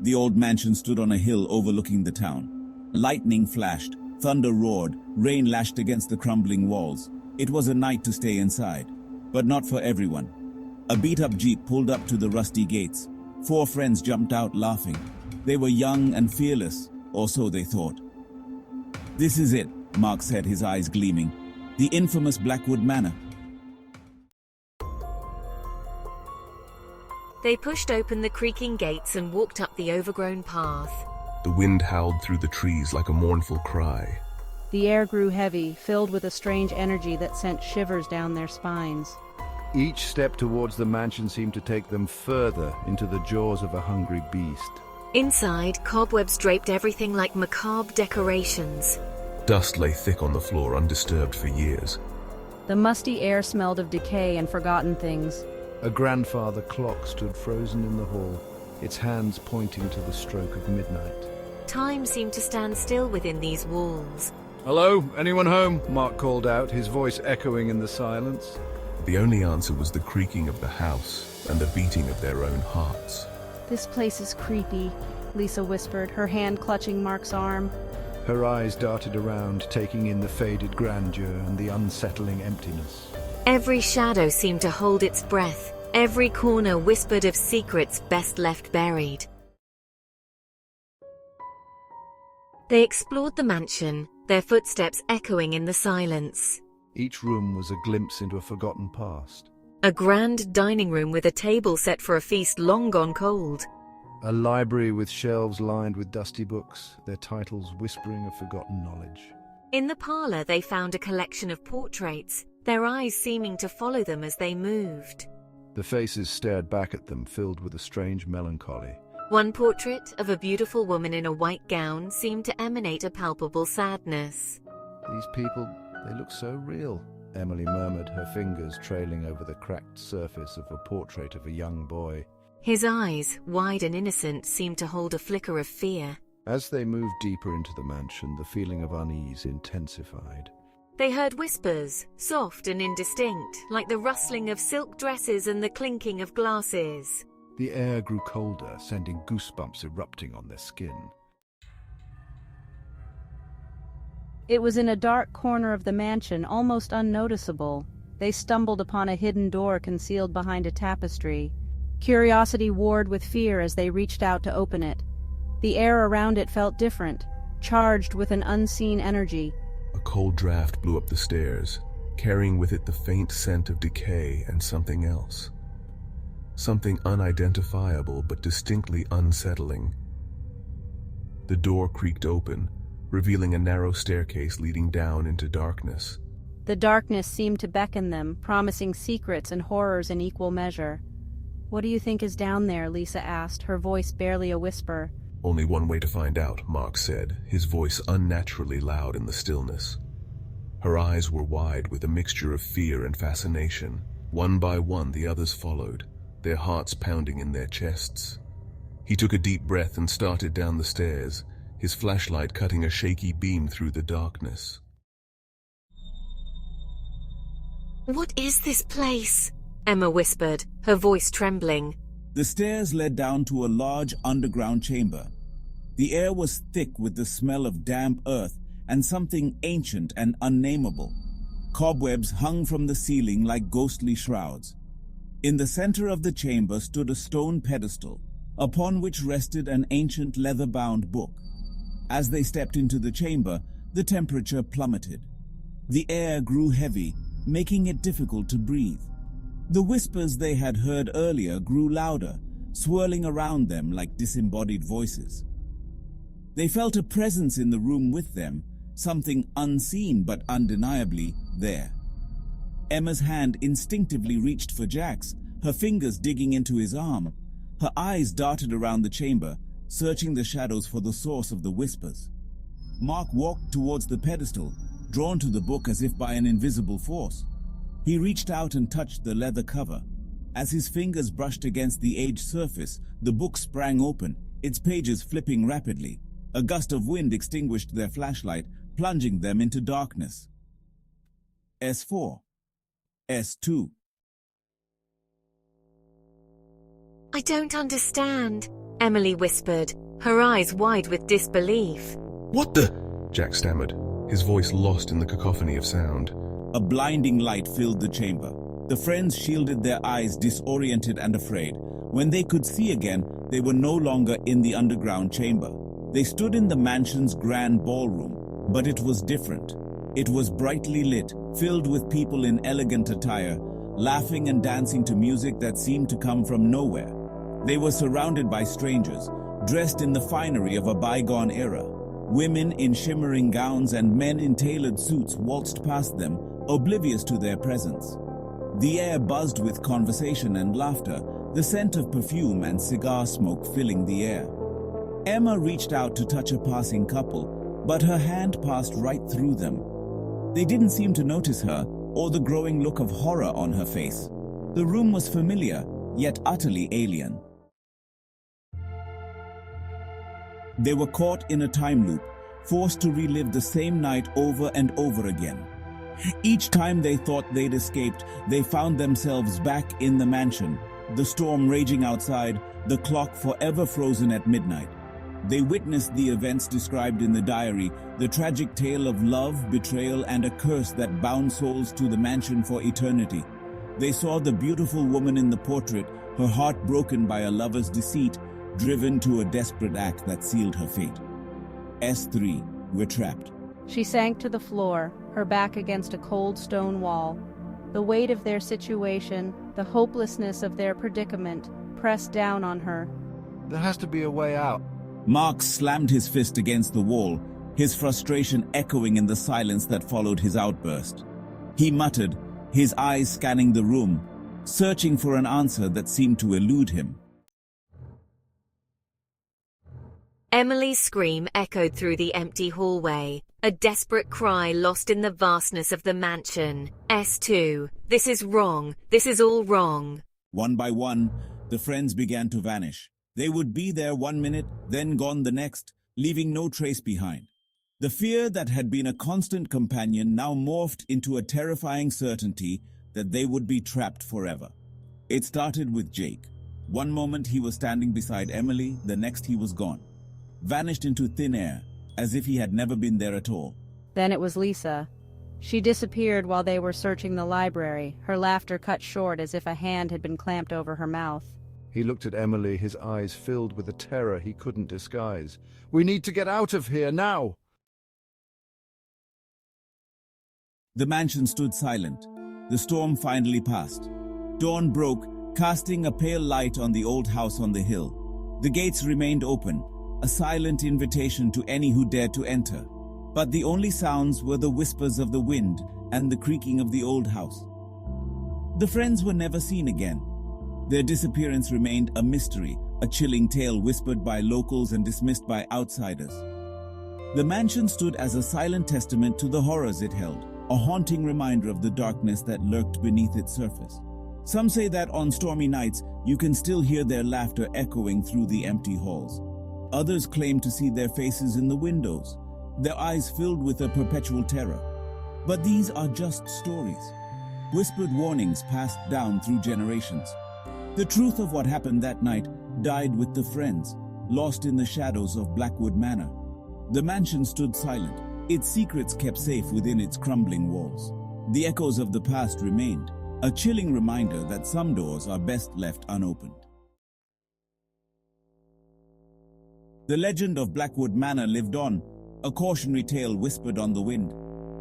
The old mansion stood on a hill overlooking the town. Lightning flashed, thunder roared, rain lashed against the crumbling walls. It was a night to stay inside, but not for everyone. A beat-up jeep pulled up to the rusty gates. 4 friends jumped out laughing. They were young and fearless, or so they thought. "This is it," Mark said, his eyes gleaming. "The infamous Blackwood Manor." They pushed open the creaking gates and walked up the overgrown path. The wind howled through the trees like a mournful cry. The air grew heavy, filled with a strange energy that sent shivers down their spines. Each step towards the mansion seemed to take them further into the jaws of a hungry beast. Inside, cobwebs draped everything like macabre decorations. Dust lay thick on the floor, undisturbed for years. The musty air smelled of decay and forgotten things. A grandfather clock stood frozen in the hall, its hands pointing to the stroke of midnight. Time seemed to stand still within these walls. "Hello? Anyone home?" Mark called out, his voice echoing in the silence. The only answer was the creaking of the house and the beating of their own hearts. "This place is creepy," Lisa whispered, her hand clutching Mark's arm. Her eyes darted around, taking in the faded grandeur and the unsettling emptiness. Every shadow seemed to hold its breath. Every corner whispered of secrets best left buried. They explored the mansion, their footsteps echoing in the silence. Each room was a glimpse into a forgotten past. A grand dining room with a table set for a feast long gone cold. A library with shelves lined with dusty books, their titles whispering of forgotten knowledge. In the parlor they found a collection of portraits, their eyes seeming to follow them as they moved. The faces stared back at them, filled with a strange melancholy. One portrait of a beautiful woman in a white gown seemed to emanate a palpable sadness. "These people, they look so real," Emily murmured, her fingers trailing over the cracked surface of a portrait of a young boy. His eyes, wide and innocent, seemed to hold a flicker of fear. As they moved deeper into the mansion, the feeling of unease intensified. They heard whispers, soft and indistinct, like the rustling of silk dresses and the clinking of glasses. The air grew colder, sending goosebumps erupting on their skin. It was in a dark corner of the mansion, almost unnoticeable. They stumbled upon a hidden door concealed behind a tapestry. Curiosity warred with fear as they reached out to open it. The air around it felt different, charged with an unseen energy. A cold draft blew up the stairs, carrying with it the faint scent of decay and something else. Something unidentifiable but distinctly unsettling. The door creaked open, revealing a narrow staircase leading down into darkness. The darkness seemed to beckon them, promising secrets and horrors in equal measure. "What do you think is down there?" Lisa asked, her voice barely a whisper. "Only one way to find out," Mark said, his voice unnaturally loud in the stillness. Her eyes were wide with a mixture of fear and fascination. One by one the others followed, their hearts pounding in their chests. He took a deep breath and started down the stairs, his flashlight cutting a shaky beam through the darkness. "What is this place?" Emma whispered, her voice trembling. The stairs led down to a large underground chamber. The air was thick with the smell of damp earth and something ancient and unnameable. Cobwebs hung from the ceiling like ghostly shrouds. In the center of the chamber stood a stone pedestal, upon which rested an ancient leather-bound book. As they stepped into the chamber, the temperature plummeted. The air grew heavy, making it difficult to breathe. The whispers they had heard earlier grew louder, swirling around them like disembodied voices. They felt a presence in the room with them, something unseen but undeniably there. Emma's hand instinctively reached for Jack's, her fingers digging into his arm. Her eyes darted around the chamber, searching the shadows for the source of the whispers. Mark walked towards the pedestal, drawn to the book as if by an invisible force. He reached out and touched the leather cover. As his fingers brushed against the aged surface, the book sprang open, its pages flipping rapidly. A gust of wind extinguished their flashlight, plunging them into darkness. S4. S2. "I don't understand." Emily whispered, her eyes wide with disbelief. What the? Jack stammered, his voice lost in the cacophony of sound. A blinding light filled the chamber. The friends shielded their eyes, disoriented and afraid. When they could see again, they were no longer in the underground chamber. They stood in the mansion's grand ballroom, but it was different. It was brightly lit, filled with people in elegant attire, laughing and dancing to music that seemed to come from nowhere. They were surrounded by strangers, dressed in the finery of a bygone era. Women in shimmering gowns and men in tailored suits waltzed past them, oblivious to their presence. The air buzzed with conversation and laughter, the scent of perfume and cigar smoke filling the air. Emma reached out to touch a passing couple, but her hand passed right through them. They didn't seem to notice her or the growing look of horror on her face. The room was familiar, yet utterly alien. They were caught in a time loop, forced to relive the same night over and over again. Each time they thought they'd escaped, they found themselves back in the mansion, the storm raging outside, the clock forever frozen at midnight. They witnessed the events described in the diary, the tragic tale of love, betrayal, and a curse that bound souls to the mansion for eternity. They saw the beautiful woman in the portrait, her heart broken by a lover's deceit, driven to a desperate act that sealed her fate. S3 were trapped. She sank to the floor, her back against a cold stone wall. The weight of their situation, the hopelessness of their predicament, pressed down on her. There has to be a way out. Mark slammed his fist against the wall, his frustration echoing in the silence that followed his outburst. He muttered, his eyes scanning the room, searching for an answer that seemed to elude him. Emily's scream echoed through the empty hallway, a desperate cry lost in the vastness of the mansion. S2, this is wrong, this is all wrong. One by one, the friends began to vanish. They would be there 1 minute, then gone the next, leaving no trace behind. The fear that had been a constant companion now morphed into a terrifying certainty that they would be trapped forever. It started with Jake. One moment he was standing beside Emily, the next he was gone. Vanished into thin air, as if he had never been there at all. Then it was Lisa. She disappeared while they were searching the library, her laughter cut short as if a hand had been clamped over her mouth. He looked at Emily, his eyes filled with a terror he couldn't disguise. We need to get out of here now! The mansion stood silent. The storm finally passed. Dawn broke, casting a pale light on the old house on the hill. The gates remained open, a silent invitation to any who dared to enter. But the only sounds were the whispers of the wind and the creaking of the old house. The friends were never seen again. Their disappearance remained a mystery, a chilling tale whispered by locals and dismissed by outsiders. The mansion stood as a silent testament to the horrors it held, a haunting reminder of the darkness that lurked beneath its surface. Some say that on stormy nights, you can still hear their laughter echoing through the empty halls. Others claim to see their faces in the windows, their eyes filled with a perpetual terror. But these are just stories, whispered warnings passed down through generations. The truth of what happened that night died with the friends, lost in the shadows of Blackwood Manor. The mansion stood silent, its secrets kept safe within its crumbling walls. The echoes of the past remained, a chilling reminder that some doors are best left unopened. The legend of Blackwood Manor lived on, a cautionary tale whispered on the wind.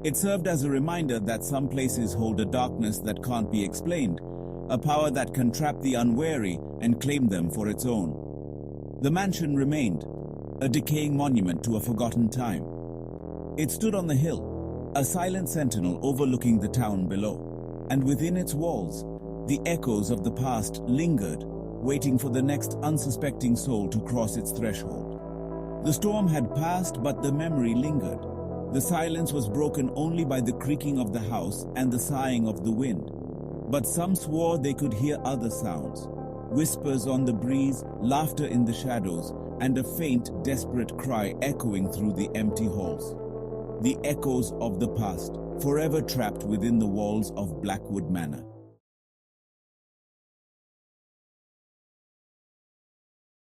It served as a reminder that some places hold a darkness that can't be explained, a power that can trap the unwary and claim them for its own. The mansion remained, a decaying monument to a forgotten time. It stood on the hill, a silent sentinel overlooking the town below, and within its walls, the echoes of the past lingered, waiting for the next unsuspecting soul to cross its threshold. The storm had passed, but the memory lingered. The silence was broken only by the creaking of the house and the sighing of the wind. But some swore they could hear other sounds, whispers on the breeze, laughter in the shadows, and a faint, desperate cry echoing through the empty halls. The echoes of the past, forever trapped within the walls of Blackwood Manor.